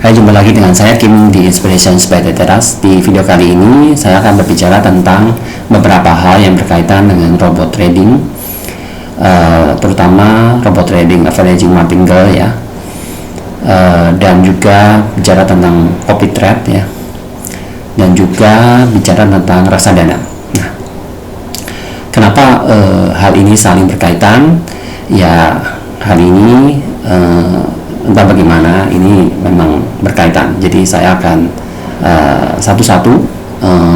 Hai, jumpa lagi dengan saya Kim di Inspiration by Teras. Di video kali ini saya akan berbicara tentang beberapa hal yang berkaitan dengan robot trading, terutama robot trading averaging martingale ya, dan juga bicara tentang copy trade ya, dan juga bicara tentang reksadana. Nah, kenapa hal ini saling berkaitan? Ya, hal ini entah bagaimana ini memang berkaitan, jadi saya akan satu-satu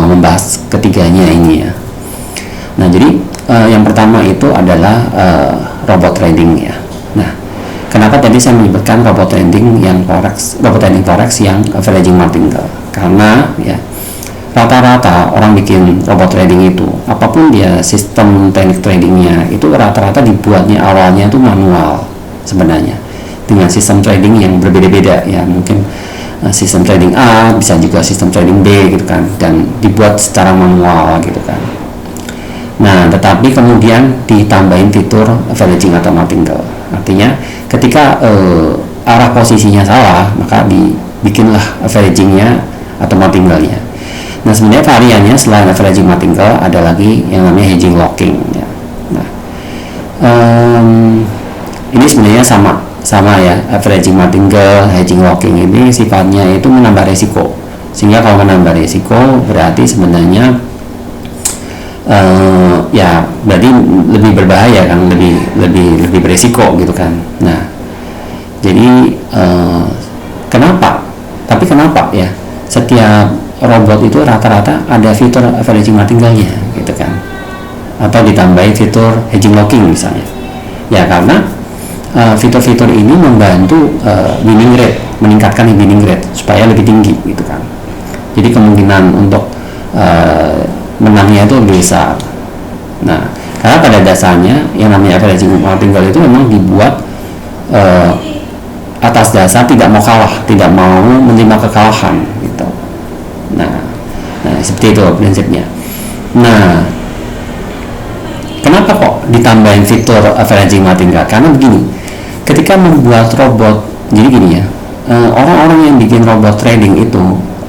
membahas ketiganya ini ya. Nah, jadi yang pertama itu adalah robot trading ya. Nah, kenapa tadi saya menyebutkan robot trading forex yang averaging martingale? Karena ya, rata-rata orang bikin robot trading itu, apapun dia sistem teknik tradingnya, itu rata-rata dibuatnya awalnya itu manual sebenarnya, dengan sistem trading yang berbeda-beda ya, mungkin sistem trading A, bisa juga sistem trading B gitu kan, dan dibuat secara manual gitu kan. Nah, tetapi kemudian ditambahin fitur averaging atau martingale. Artinya ketika arah posisinya salah, maka dibikinlah averagingnya atau martingale-nya. Nah, sebenarnya variannya selain averaging martingale ada lagi yang namanya hedging locking ya. Nah, ini sebenarnya sama ya, averaging martingale, hedging locking ini sifatnya itu menambah resiko. Sehingga kalau menambah resiko berarti sebenarnya ya berarti lebih berbahaya kan, lebih beresiko gitu kan. Nah, jadi kenapa ya setiap robot itu rata-rata ada fitur averaging martingale-nya gitu kan, atau ditambahi fitur hedging locking misalnya ya, karena fitur-fitur ini membantu winning rate, meningkatkan winning rate supaya lebih tinggi gitu kan. Jadi kemungkinan untuk menangnya itu lebih besar. Nah, karena pada dasarnya yang namanya averaging martingale itu memang dibuat atas dasar tidak mau kalah, tidak mau menerima kekalahan gitu. Nah, seperti itu prinsipnya. Nah, kenapa kok ditambahin fitur averaging martingale? Karena begini, ketika membuat robot, jadi gini ya, orang-orang yang bikin robot trading itu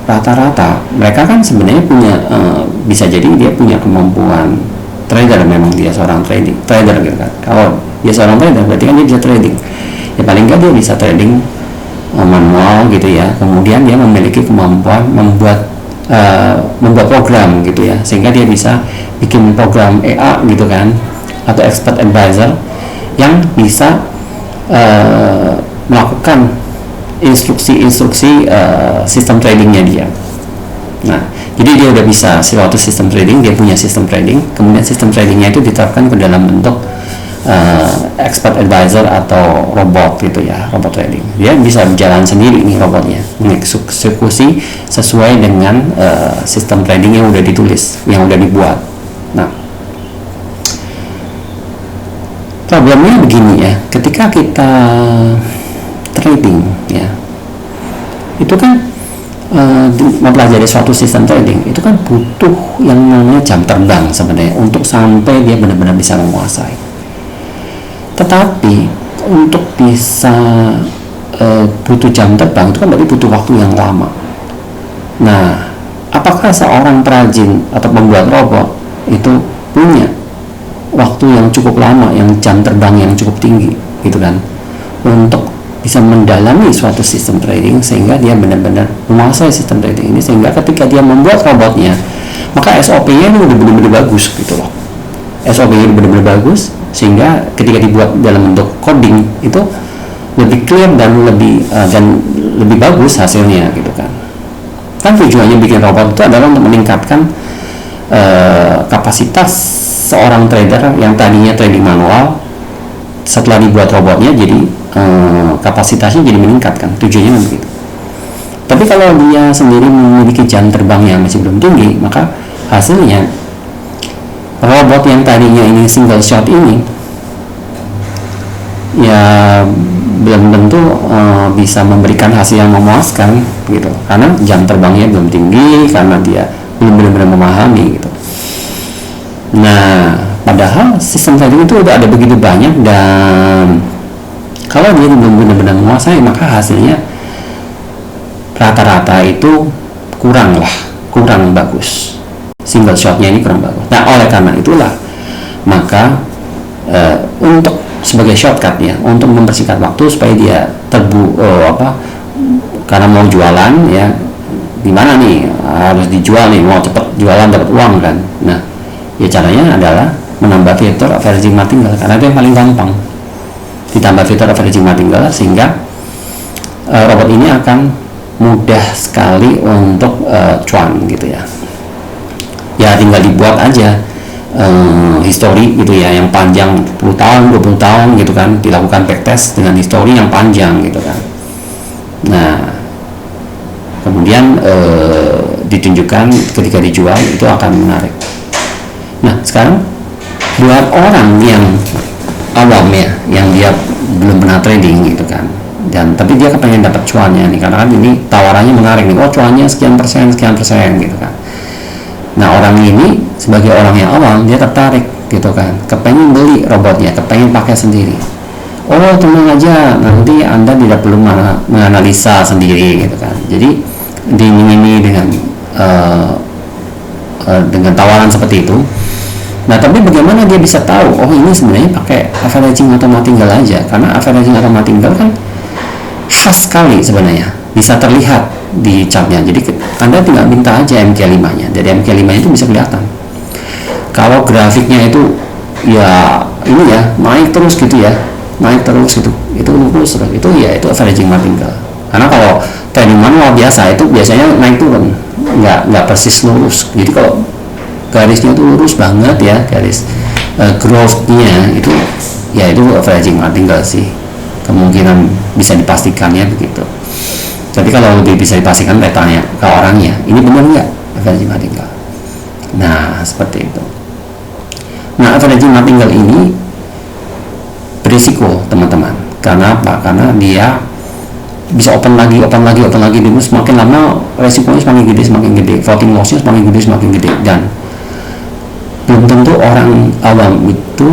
rata-rata mereka kan sebenarnya punya bisa jadi dia punya kemampuan trader, memang dia seorang trader gitu kan. Kalau dia seorang trader berarti kan dia bisa trading ya, paling nggak dia bisa trading manual gitu ya. Kemudian dia memiliki kemampuan membuat program gitu ya, sehingga dia bisa bikin program EA gitu kan, atau expert advisor yang bisa melakukan instruksi sistem tradingnya dia. Nah, jadi dia udah bisa suatu sistem trading, dia punya sistem trading, kemudian sistem tradingnya itu diterapkan ke dalam bentuk expert advisor atau robot gitu ya, robot trading. Dia bisa berjalan sendiri nih robotnya, mengeksekusi sesuai dengan sistem trading yang udah ditulis, yang udah dibuat. Nah, problemnya begini ya, ketika kita trading ya, itu kan mempelajari suatu sistem trading itu kan butuh yang namanya jam terbang sebenarnya untuk sampai dia benar-benar bisa menguasai. Tetapi untuk bisa butuh jam terbang itu kan berarti butuh waktu yang lama. Nah, apakah seorang perajin atau pembuat robot itu punya waktu yang cukup lama, yang jam terbang yang cukup tinggi gitu kan, untuk bisa mendalami suatu sistem trading sehingga dia benar-benar menguasai sistem trading ini, sehingga ketika dia membuat robotnya maka SOP-nya itu benar-benar bagus gitu loh. SOP-nya benar-benar bagus sehingga ketika dibuat dalam bentuk coding itu lebih clear dan lebih bagus hasilnya gitu kan. Kan tujuannya bikin robot itu adalah untuk meningkatkan kapasitas seorang trader yang tadinya trading manual, setelah dibuat robotnya jadi kapasitasnya jadi meningkat kan, tujuannya begitu. Tapi kalau dia sendiri memiliki jam terbang yang masih belum tinggi, maka hasilnya robot yang tadinya ini single shot ini ya belum tentu bisa memberikan hasil yang memuaskan gitu, karena jam terbangnya belum tinggi, karena dia belum benar-benar memahami gitu. Nah, padahal sistem trading itu udah ada begitu banyak, dan kalau dia belum benar-benar menguasai maka hasilnya ya itu kurang bagus, single shotnya ini kurang bagus. Nah, oleh karena itulah maka untuk sebagai shortcut ya, untuk mempersingkat waktu supaya dia karena mau jualan ya, gimana nih, harus dijual nih, mau cepet jualan dapat uang kan. Nah, ya caranya adalah menambah fitur averaging martingale, karena itu yang paling gampang. Ditambah fitur averaging martingale sehingga robot ini akan mudah sekali untuk cuan gitu ya. Ya tinggal dibuat aja history gitu ya, yang panjang 10 tahun 20 tahun gitu kan, dilakukan backtest dengan history yang panjang gitu kan. Nah, kemudian ditunjukkan ketika dijual itu akan menarik. Nah, sekarang buat orang yang awam ya, yang dia belum pernah trading gitu kan, dan tapi dia kepengen dapat cuannya nih, karena kan ini tawarannya menarik nih, oh cuannya sekian persen gitu kan. Nah, orang ini sebagai orang yang awam dia tertarik gitu kan, kepengen beli robotnya, kepengen pakai sendiri. Oh tenang aja, nanti Anda tidak perlu menganalisa sendiri gitu kan. Jadi diiming-imingi dengan tawaran seperti itu. Nah, tapi bagaimana dia bisa tahu, oh ini sebenarnya pakai averaging atau martingale aja, karena averaging atau martingale kan khas sekali sebenarnya, bisa terlihat di chartnya. Jadi Anda tinggal minta aja MQ5 nya, jadi MQ5 nya itu bisa kelihatan. Kalau grafiknya itu ya ini ya naik terus gitu ya, itu lurus terus, itu ya itu averaging martingale. Karena kalau trading manual biasa itu biasanya naik turun, nggak persis lurus. Jadi kalau garisnya itu lurus banget ya, garis growth-nya itu ya itu averaging martingale sih, kemungkinan bisa dipastikan ya begitu. Tapi kalau lebih bisa dipastikan, tanya ke orangnya, ini benar nggak averaging martingale. Nah, seperti itu. Nah, averaging martingale ini berisiko teman-teman. Karena apa? Karena dia bisa open lagi, dulu semakin lama resikonya semakin gede, floating loss-nya semakin gede, dan belum tentu orang awam itu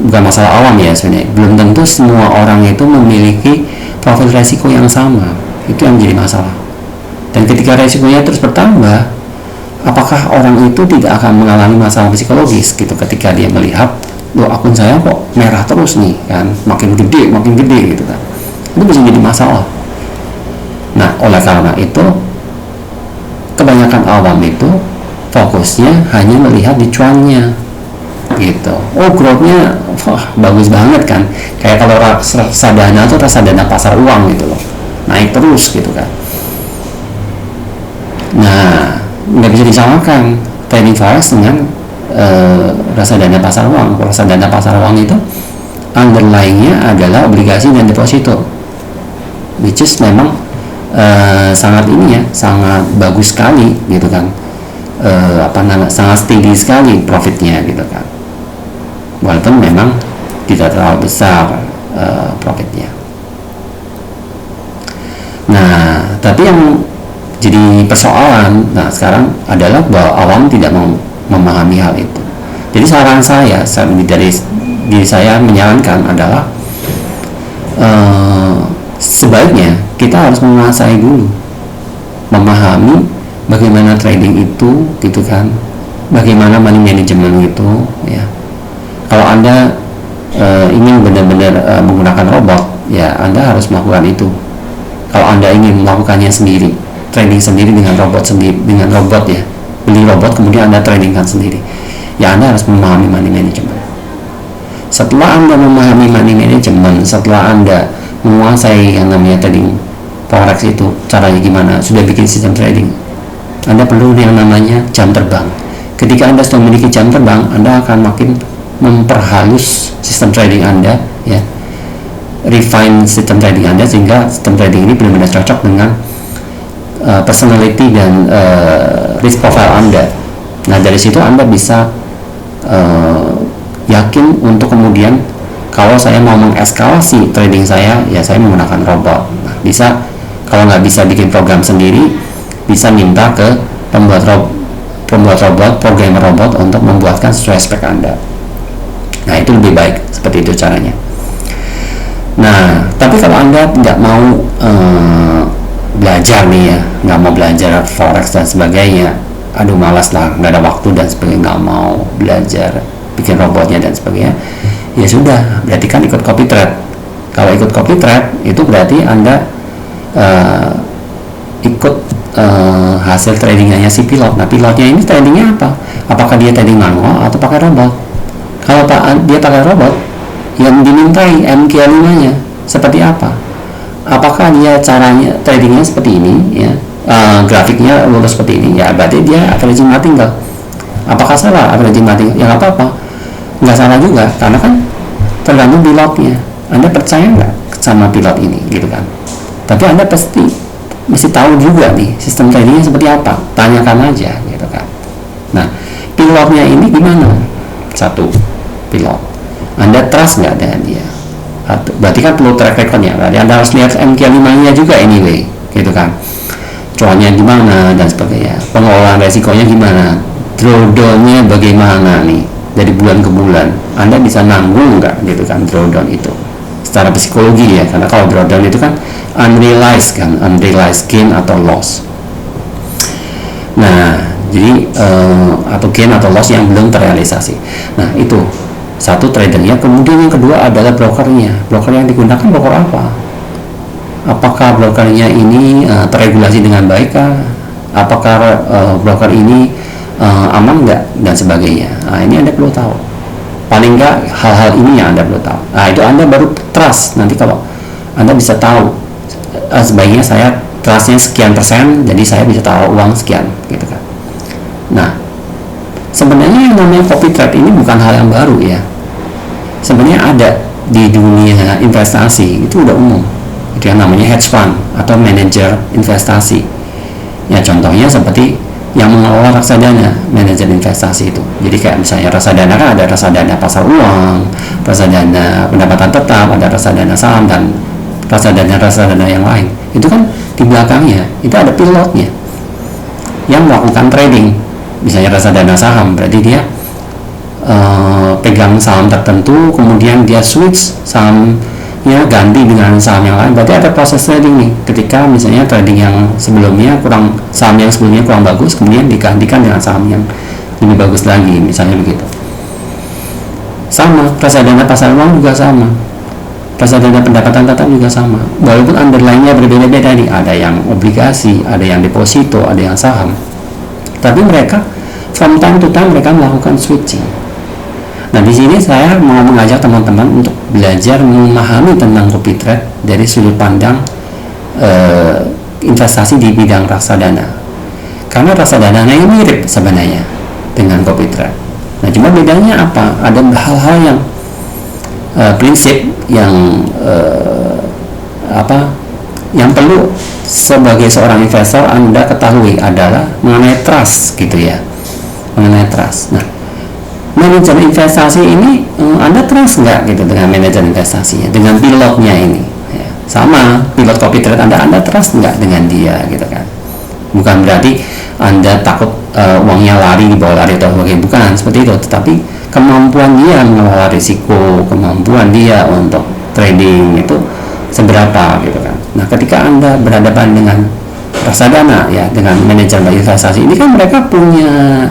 bukan masalah awam ya sebenarnya, belum tentu semua orang itu memiliki profil resiko yang sama. Itu yang jadi masalah. Dan ketika resikonya terus bertambah, apakah orang itu tidak akan mengalami masalah psikologis gitu ketika dia melihat, loh akun saya kok merah terus nih kan, makin gede gitu kan. Itu bisa jadi masalah. Nah, oleh karena itu kebanyakan awam itu fokusnya hanya melihat di cuannya gitu. Oh, growth-nya bagus banget kan, kayak kalau reksadana atau reksadana pasar uang gitu loh, naik terus gitu kan. Nah, nggak bisa disamakan trading forex dengan reksadana pasar uang. Reksadana pasar uang itu underlying-nya adalah obligasi dan deposito, which is memang sangat bagus sekali gitu kan, sangat tinggi sekali profitnya gitu kan, walaupun memang tidak terlalu besar profitnya. Nah, tapi yang jadi persoalan sekarang adalah bahwa awam tidak memahami hal itu. Jadi saran saya dari diri saya menyarankan adalah sebaiknya kita harus menguasai dulu, memahami bagaimana trading itu gitu kan, bagaimana money management itu ya. Kalau Anda ingin benar-benar menggunakan robot ya, Anda harus melakukan itu. Kalau Anda ingin melakukannya sendiri, trading sendiri dengan robot ya, beli robot kemudian Anda tradingkan sendiri ya, Anda harus memahami money management. Setelah Anda memahami money management, setelah Anda menguasai yang namanya trading forex itu caranya gimana, sudah bikin sistem trading, Anda perlu yang namanya jam terbang. Ketika Anda sudah memiliki jam terbang, Anda akan makin memperhalus sistem trading Anda ya, refine sistem trading Anda sehingga sistem trading ini benar-benar cocok dengan personality dan risk profile Anda. Nah, dari situ Anda bisa yakin untuk kemudian kalau saya mau mengeskalasi trading saya ya, saya menggunakan robot. Nah, bisa, kalau nggak bisa bikin program sendiri, bisa minta ke pembuat robot, programmer robot untuk membuatkan sesuai spek Anda. Nah, itu lebih baik seperti itu caranya. Nah, tapi kalau Anda tidak mau belajar nih ya, nggak mau belajar forex dan sebagainya, aduh malas lah, nggak ada waktu dan sebagainya, nggak mau belajar bikin robotnya dan sebagainya, ya sudah, berarti kan ikut copy trade. Kalau ikut copy trade itu berarti Anda ikut hasil tradingnya si pilot. Nah, pilotnya ini tradingnya apa? Apakah dia trading manual atau pakai robot? Kalau dia pakai robot, yang dimintai MQ5-nya seperti apa? Apakah dia caranya tradingnya seperti ini ya, grafiknya lurus seperti ini ya, berarti dia averaging martingale. Apakah salah averaging martingale? Ya nggak apa-apa, nggak salah juga, karena kan tergantung pilotnya. Anda percaya nggak sama pilot ini gitu kan? Tapi Anda mesti tahu juga nih sistem tradingnya seperti apa, tanyakan aja gitu kan. Nah, pilotnya ini gimana? Satu, pilot, Anda trust nggak dengan dia? Berarti kan perlu track recordnya, berarti Anda harus lihat MQ5-nya juga anyway gitu kan, cuannya gimana dan sebagainya, pengelolaan resikonya gimana, drawdown-nya bagaimana nih dari bulan ke bulan, Anda bisa nanggung nggak gitu kan drawdown itu secara psikologi ya, karena kalau drawdown itu kan unrealized gain atau loss. Nah, jadi atau gain atau loss yang belum terrealisasi. Nah, itu satu tradernya. Kemudian yang kedua adalah brokernya. Broker yang digunakan broker apa? Apakah brokernya ini terregulasi dengan baik kah? Apakah broker ini aman nggak dan sebagainya? Nah, ini Anda perlu tahu. Paling nggak hal-hal ini yang Anda perlu tahu. Nah, itu Anda baru trust. Nanti kalau Anda bisa tahu sebaiknya saya trustnya sekian persen, jadi saya bisa taruh uang sekian gitu kan. Nah, sebenarnya yang namanya copy trade ini bukan hal yang baru ya. Sebenarnya ada di dunia investasi, itu udah umum. Itu yang namanya hedge fund atau manajer investasi. Ya, contohnya seperti yang mengelola reksadana, manajer investasi itu. Jadi kayak misalnya reksadana kan ada reksadana pasar uang, reksadana pendapatan tetap, ada reksadana saham dan reksadana yang lain. Itu kan di belakangnya itu ada pilotnya yang melakukan trading. Misalnya reksadana saham, berarti dia pegang saham tertentu, kemudian dia switch sahamnya ganti dengan saham yang lain. Berarti ada proses trading nih. Ketika misalnya trading yang sebelumnya saham yang sebelumnya kurang bagus, kemudian digantikan dengan saham yang lebih bagus lagi, misalnya begitu. Sama, reksadana pasar uang juga sama. Reksadana pendapatan tetap juga sama. Walaupun underlying-nya berbeda-beda nih, ada yang obligasi, ada yang deposito, ada yang saham. Tapi mereka from time to time mereka melakukan switching. Nah, di sini saya mau mengajak teman-teman untuk belajar memahami tentang copy trade dari sudut pandang investasi di bidang reksadana. Karena reksadana ini mirip sebenarnya dengan copy trade. Nah, cuma bedanya apa? Ada hal-hal yang prinsip yang yang perlu sebagai seorang investor Anda ketahui adalah mengenai trust gitu ya, mengenai trust. Nah, manajer investasi ini Anda trust nggak gitu dengan manajer investasinya, dengan pilotnya ini ya. Sama pilot copy trade Anda trust nggak dengan dia gitu kan. Bukan berarti Anda takut uangnya dibawa lari atau sebagainya, bukan seperti itu, tetapi kemampuan dia mengelola risiko, kemampuan dia untuk trading itu seberapa gitu kan. Nah, ketika Anda berhadapan dengan reksadana ya, dengan manajer investasi ini kan mereka punya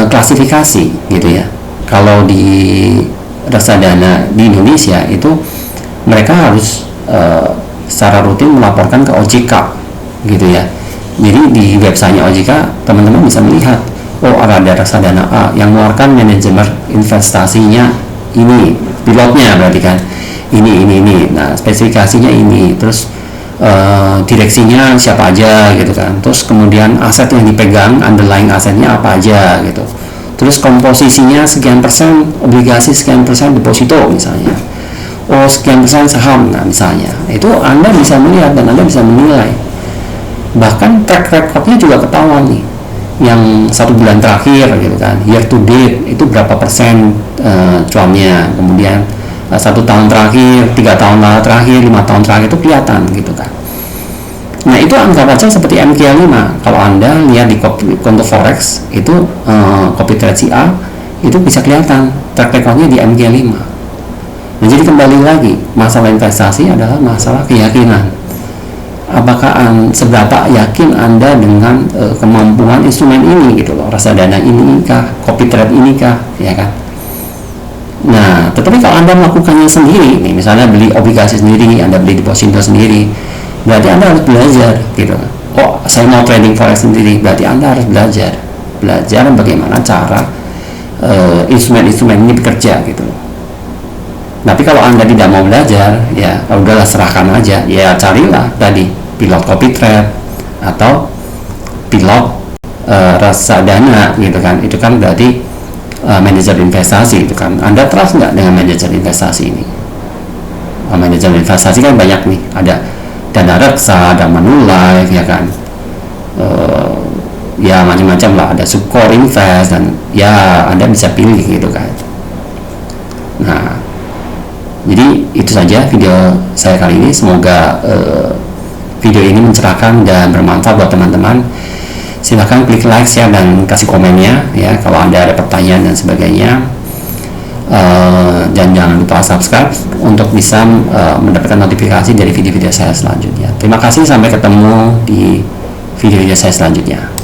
klasifikasi gitu ya. Kalau di reksadana di Indonesia itu mereka harus secara rutin melaporkan ke OJK gitu ya. Jadi di websitenya OJK teman-teman bisa melihat, oh ada reksadana A yang mengeluarkan manajemen investasinya ini, pilotnya berarti kan ini. Nah, spesifikasinya ini, terus direksinya siapa aja gitu kan, terus kemudian aset yang dipegang, underlying asetnya apa aja gitu, terus komposisinya sekian persen obligasi, sekian persen deposito misalnya, oh sekian persen saham, nah misalnya itu Anda bisa melihat dan Anda bisa menilai. Bahkan track recordnya juga ketahuan nih, yang 1 bulan terakhir gitu kan, year to date itu berapa persen cuannya, kemudian 1 tahun terakhir, 3 tahun terakhir, 5 tahun terakhir itu kelihatan gitu kan. Nah, itu anggap aja seperti MQ5. Kalau Anda lihat di konto forex itu copy trade si A itu bisa kelihatan track recordnya di MQ5. Nah, jadi kembali lagi, masalah investasi adalah masalah keyakinan. Apakah seberapa yakin Anda dengan kemampuan instrumen ini gitu loh, reksadana ini kah, copy trade ini kah, ya kan? Nah, tetapi kalau Anda melakukannya sendiri, nih, misalnya beli obligasi sendiri, Anda beli deposito sendiri, berarti Anda harus belajar gitu. Oh, saya mau trading forex sendiri, berarti Anda harus belajar bagaimana cara instrumen-instrumen ini bekerja gitu. Tapi kalau Anda tidak mau belajar, ya udahlah serahkan aja. Ya carilah tadi pilot copy trade atau pilot reksadana gitu kan. Itu kan berarti manajer investasi itu kan. Anda trust nggak dengan manajer investasi ini? Manajer investasi kan banyak nih. Ada Dana Reksa, ada Manulife ya kan. Ya macam-macam lah. Ada Sukor Invest dan ya Anda bisa pilih gitu kan. Nah, jadi itu saja video saya kali ini. Semoga video ini mencerahkan dan bermanfaat buat teman-teman. Silahkan klik like, share, dan kasih komennya ya kalau Anda ada pertanyaan dan sebagainya. Dan jangan lupa subscribe untuk bisa mendapatkan notifikasi dari video-video saya selanjutnya. Terima kasih, sampai ketemu di video-video saya selanjutnya.